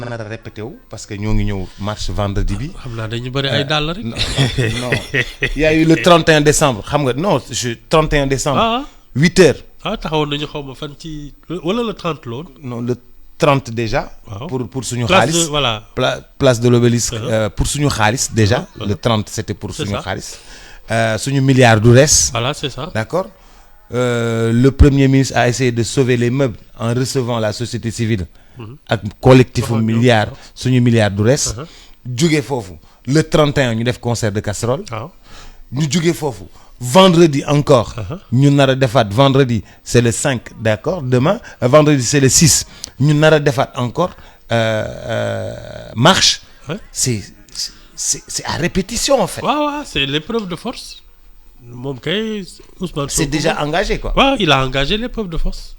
nar a répété wu parce que ñoo ngi ñëw marche vendredi bi. xam naa dañu bëri ay dàll rek. non il y a eu le 31 décembre xam nga non je 31 décembre. 8h. taxawoon nañu xaw ma fan ci wala le 30 la woon. non le 30 déjà. pour suñu xaalis voilà. place de l'obélisque pour suñu xaalis déjà. le 30 c'était pour suñu xaalis. suñu milliard du res. Voilà, c'est ça. D'accord. Le Premier ministre a essayé de sauver les meubles en recevant la société civile. ak collectif milliard suñu milliard du res. jóge foofu le 31 ñu def concert de casserole. ñu jóge foofu vendredi encore. ñu nar a defaat vendredi c'est le 5 d'accord demain vendredi c'est le 6 ñu nar a defaat encore marche. c'est à répétition en fait. waaw c'est l'épreuve de force. moom kay Ousmane c'est déjà engagé quoi. waaw il a engagé l'épreuve de force.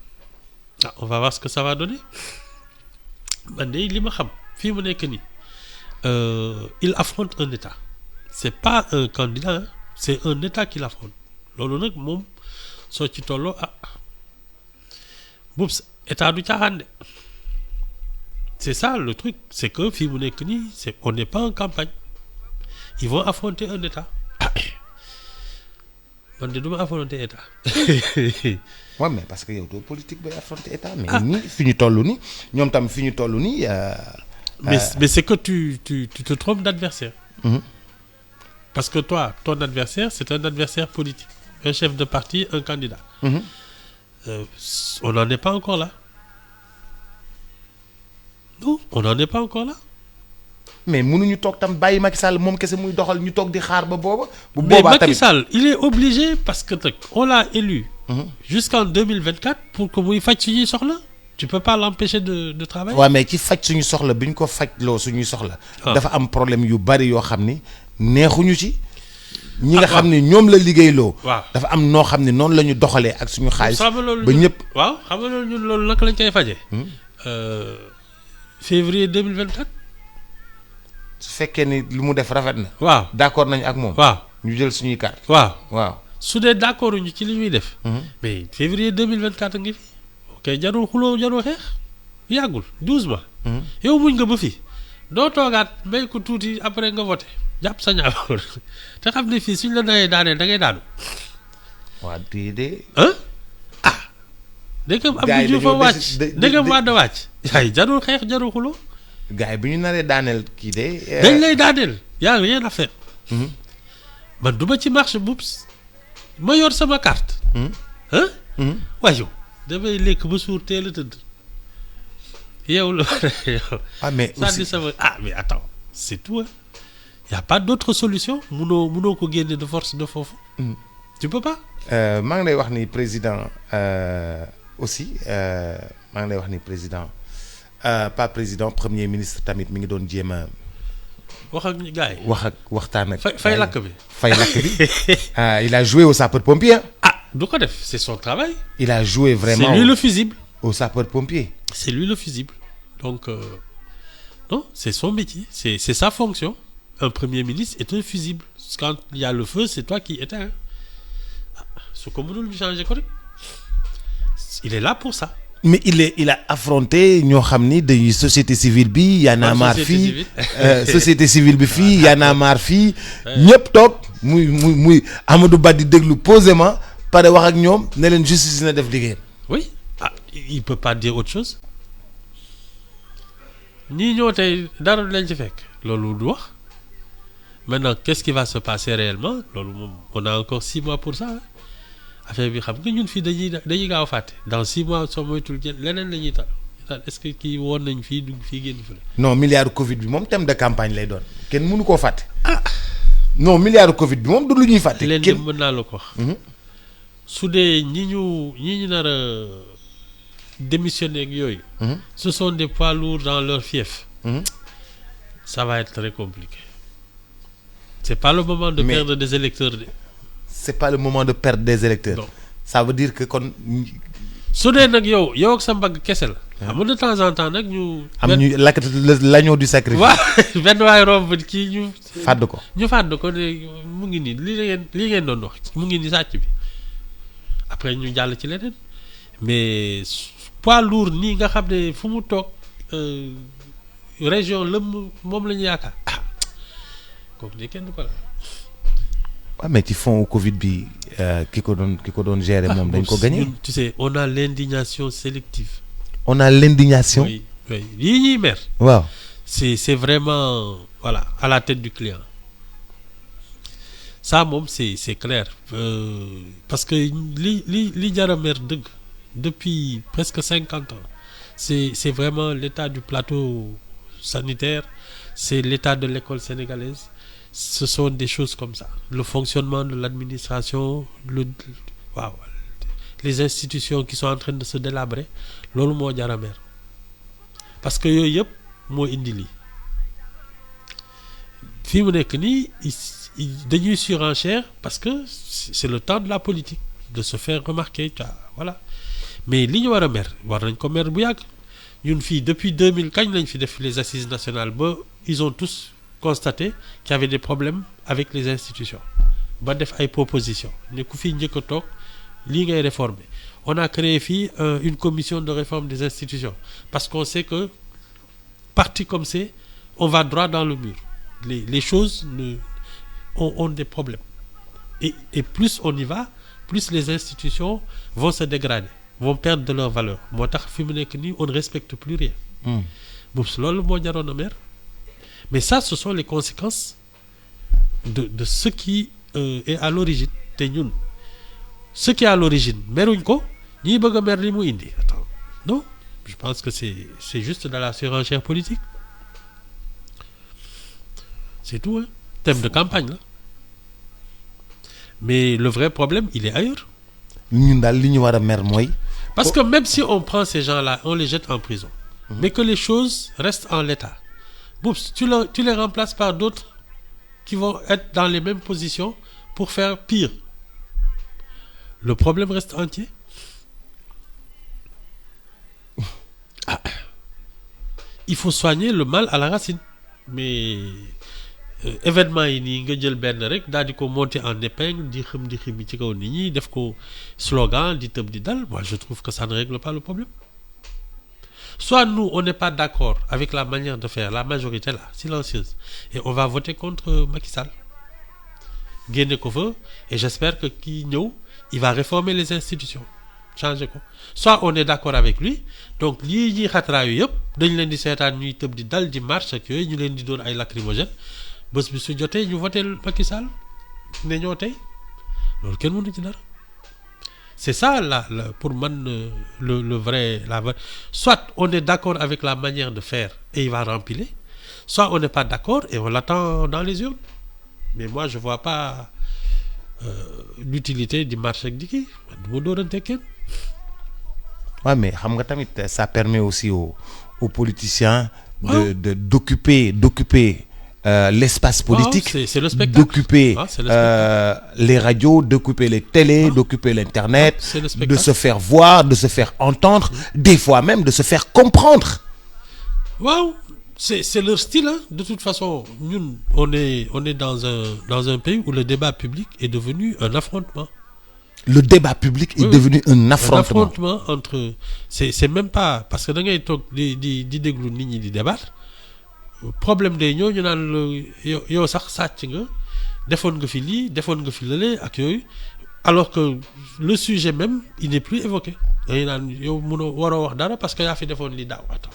On va voir ce que ça va donner. man de li ma xam fii mu nekk nii il affronte un état c'est pas un candidat c'est un état qu'il affronte loolu nag moom soo ci tolloo boobu état du caaxaan de c'est ça le truc c'est que fii mu nekk nii on n'est pas en campagne ils vont affronter un état man de du ma affronter état. waaw mais parce que yow doo politique bay affronter état. mais ñii fi ñu toll nii ñoom tam fi ñu toll nii. mais c'est que tu te trompes d'adversaire. Parce que toi ton adversaire c'est un adversaire politique un chef de parti un candidat. On n'en est pas encore là. Non on n'en est pas encore là. mais mënuñu toog tam bàyyi Macky Sall moom kese muy doxal ñu toog di xaar ba booba. bu boobaa tamit mais Macky Sall il est obligé parce que on l'a élu. Jusqu'en 2024 pour que muy faj suñuy soxla. Tu peux pas l'empêcher de travailler. waaw mais ci faj suñu soxla bi ñu ko fajloo suñuy soxla. dafa am problème yu bari yoo xam ni neexuñu ci. ñi nga xam ni ñoom la liggéeyloo. waaw dafa am noo xam ni noonu la ñu doxalee ak suñu xaalis. ba ñëpp waaw xam nga loolu ñun loolu naka lañ koy fajee. Février 2024. su fekkee ni lu mu def rafet na. waaw d'accord nañ ak moom. waaw ñu jël suñuy carte. waaw su dee d'accord ñu ci li ñuy def. mais février 2024 ngi fi. ok jarul xuloo jarul xeex yàggul 12 mois. yow muñ nga ba fii doo toogaat may ko tuuti après nga voté jàpp sa ñaar te xam ne fii suñ la nawee daaneel da ngay daanu. waa déedéet. dégg nga Abdou Diouf a wàcc dégg nga Wade wàcc. ay jarul xeex jarul xuloo. gars yi bi ñu naree daaneel kii de. dañ lay daaneel yaa rien à faire. man du ma ci marché bubs ma yor sama carte. waaye yow damay lekk ba suur teel a tëdd. yow la yow. mais aussi sama mais attends c'est tout y a pas d'autre solution munoo ko génne de force de foofu. tu peux pas. maa ngi lay wax ni président aussi maa ngi lay wax ni président. pas président premier ministre tamit mi ngi doon jéem a. wax ak gars yi waxtaan ak. fay lakk bi il a joué au sapeur-pompier. du ko def c'est son travail. il a joué vraiment c'est lui le fusible. au sapeur-pompier. c'est lui le fusible donc non c'est son métier c'est sa fonction. Un premier ministre est un fusible quand il y a le feu c'est toi qui éteins su ko mënul changer ko rek il est là pour ça. mais il a affronté ñoo xam ni dañuy société civile bi Y'en a marre fii société civile bi fii Y'en a marre fii ñëpp toog muy Amadou Ba di déglu posément pare wax ak ñoom ne leen justice na def liggéeyam. oui il peut pas dire autre chose ñii ñoo tey dara du leen ci fekk loolu du wax maintenant qu'est-ce qui va se passer réellement loolu moom on a encore 6 mois pour ça affaire bi xam nga ñun fii dañuy gaaw a fàtte dans 6 mois soo moytul leneen la ñuy tal est-ce que kii woon nañ fii dugg fii génn fële. non milliard Covid bi moom thème de campagne lay doon kenn mënu koo fàtte. non milliard Covid bi moom du lu ñuy fàtte. leen dem mën naa la ko wax. su dee ñi ñu nar a démissionner ak yooyu. ce sont des poids lourds dans leur fief. ça va être très compliqué. c'est pas le moment de perdre des électeurs de. c'est pas le moment de perdre des électeurs. non ça veut dire que kon. su dee nag yow ak sa mbagg kese la. xam nga de temps en temps nag ñu. am ñu lakk l'agneau du sacrifice. waaw benn waay romb kii ñu. fàdd ko ne mu ngi nii li ngeen doon wax mu ngi nii sàcc bi après ñu jàll ci leneen mais poids lourd nii nga xam ne fu mu toog région lëmm moom la ñu yaakaar kooku de kenn du ko la. waaw mais ci fond Covid bi ki ko doon gérer moom dañ ko gagné. tu sais on a l'indignation sélective. on a l'indignation. oui yii ñuy mer. waaw c'est vraiment voilà à la tête du client. ça moom c'est clair parce que li jar a mer dëgg depuis presque 50 ans c'est vraiment l'état du plateau sanitaire, c'est l'état de l'école sénégalaise, ce sont des choses comme ça, le fonctionnement de l'administration, les institutions qui sont en train de se délabrer, loolu moo jar a mer parce que yooyu yëpp moo indi lii fii mu nekk nii dañuy surenchère parce que c'est le temps de la politique de se faire remarquer voilà mais li ñu war a mer war nañ ko mer bu yàgg ñun fii depuis 2000 kañ lañ fi def les assises nationales ba ils ont tous constaté qu'il y avait des problèmes avec les institutions ba def ay propositions ne ku fi njëkk a toog lii ngay réformer on a créé fii une commission de réforme des institutions parce qu'on sait que parti comme c'est on va droit dans le mur les choses ont des problèmes et plus on y va plus les institutions vont se dégrader vont perdre de leur valeur moo tax fi mu nekk nii on ne respecte plus rien boobu loolu moo jaroon a mer mais ça ce sont les conséquences de ce qui est à l'origine te ñun ce qui est à l'origine meruñ ko ñiy bëgg a mer li mu indi attends non je pense que c'est juste de la surenchère politique c'est tout hein thème de campagne là mais le vrai problème il est ailleurs ñun daal li ñu war a mer mooy parce que même si on prend ces gens-là on les jette en prison mais que les choses restent en l'état Boups, tu les remplaces par d'autres qui vont être dans les mêmes positions pour faire pire le problème reste entier il faut soigner le mal à la racine mais événement yi nii nga jël benn rek daal di ko monter en épingle di xëm ci kaw nit ñi def ko slogan di tëb di dal moi je trouve que ça ne règle pas le problème soit nous on n'est pas d'accord avec la manière de faire la majorité là silencieuse et on va voter contre Macky Sall génne ko fa et j'espère que kii ñëw il va réformer les institutions changer ko soit on est d'accord avec lui donc lii ñuy xatraayu yëpp dañ leen di seetaan ñuy tëb di dal di marche ak yooyu ñu leen di doon ay lacrymogènes bés bi su jotee ñu voté Macky Sall ne ñoo tey loolu kenn mënu ci dara c'est ça la pour man le vrai soit on est d'accord avec la manière de faire et il va rempiler soit on n'est pas d'accord et on l'attend dans les urnes mais moi je vois pas l'utilité di marche ak di kii du ma doorante kenn. Ouais, mais xam nga tamit ça permet aussi aux politiciens d'occuper l'espace politique, c'est le spectacle. d'occuper les radios, d'occuper les télés, d'occuper l'internet, de se faire voir, de se faire entendre, des fois même de se faire comprendre. Waaw, c'est leur style hein. De toute façon, ñun on est dans un pays où le débat public est devenu un affrontement. Le débat public est devenu un affrontement. Un affrontement entre c'est même pas parce que da ngay toog di déglu nit ñi di débattre. Problème day ñëw ñu naan yow sax sàcc nga defoon nga fi lii defoon nga fi lële ak yooyu alors que le sujet même il n'est plus évoqué dañuy naan yow mënoo waroo wax dara parce que yaa fi defoon lii daaw attends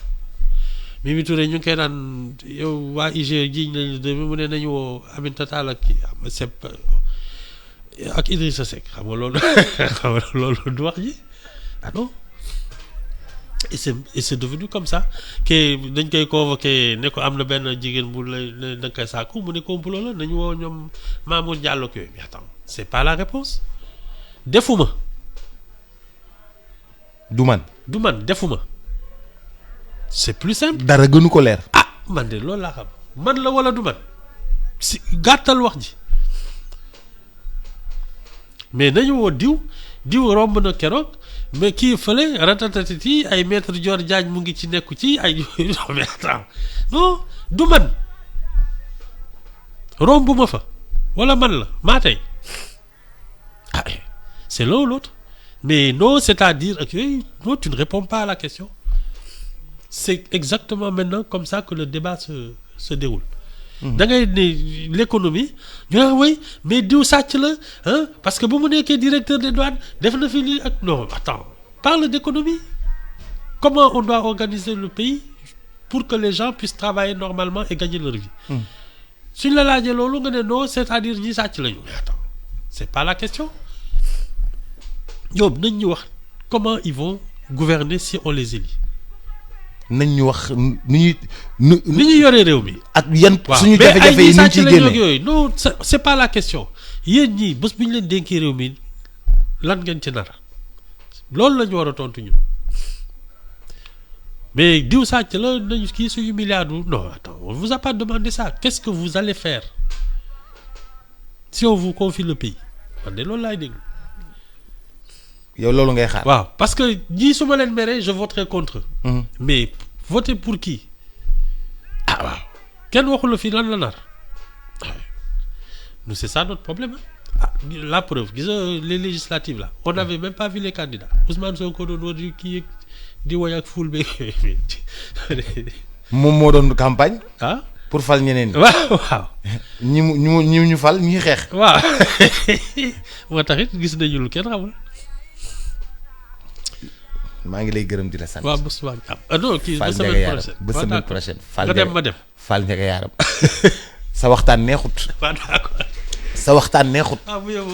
Mimi Touré ñu ngi koy naan yow waa IG jiiñ lañu demee mu ne nañu woo Aminata Tall ak ak Idrissa Seck xam nga loolu du wax ji ah non et c'est devenu comme ça que dañ koy convoqué ne ko am na benn jigéen bu la da nga koy sàkku mu ne complot la nañu woo ñoom Mamour Diallo ak yooyu mais attends c'est pas la réponse defuma du man defuma c'est plus simple dara gënu ko leer man de loolu laa xam man la wala du man si gàttal wax ji mais nañu woo diw romb na keroog mais kii fële ratatatiti ay maître Dior Diagne mu ngi ci nekku ci ay yooyu mais attends non du man rombuma fa wala man la maa tey c'est l'un ou l'autre mais non c'est-à-dire ak yooyu non tu ne réponds pas à la question c'est exactement maintenant comme ça que le débat se déroule. da ngay ne l'économie ñu naan oui mais diw sàcc la hein parce que bu mu nekkee directeur des douanes def na fi lii ak non attends parle d'économie. Comment on doit organiser le pays pour que les gens puissent travailler normalement et gagner leur vie. Suñ la laajee loolu nga ne non c'est-à-dire ñi sàcc lañu. Mais attends, c'est pas la question. ñoom nañ ñu wax comment ils vont gouverner si on les élit. nañ ñu wax ni ñuy yoree réew mi. ak yan suñu jafe-jafe yi ni ñu ciy génne yooyu non c'est pas la question yéen ñii bés bu ñu leen dénkee réew mi lan ngeen ci nar loolu la ñu war a tontu ñun. Mais diw sàcc la nañu kii suñu milliard non attends on vous a pas demandé ça qu'est-ce que vous allez faire si on vous confie le pays man de loolu laay dégg. yow loolu ngay xaar. waaw parce que ñii su ma leen meree je voterai contre eux. Mais voter pour qui ah waaw kenn waxu la fii lan la nar nous c'est ça notre problème ah la preuve gis nga les législatives là on n'avait même pas vu les candidats Ousmane Sonko doon war kii di woy ak ful beeg moom moo doon campagne. ah pour fal ñeneen ñi. waaw. ñu fal ñuy xeex. waaw moo tax it gis nañu lu kenn xamul. maa ngi lay gërëm di la sant. waaw bés waa ah non kii ba semaine prochaine. nga dem ma dem. Fall Ndiaga Yaram sa waxtaan neexut. waaw d'accord. sa waxtaan neexut.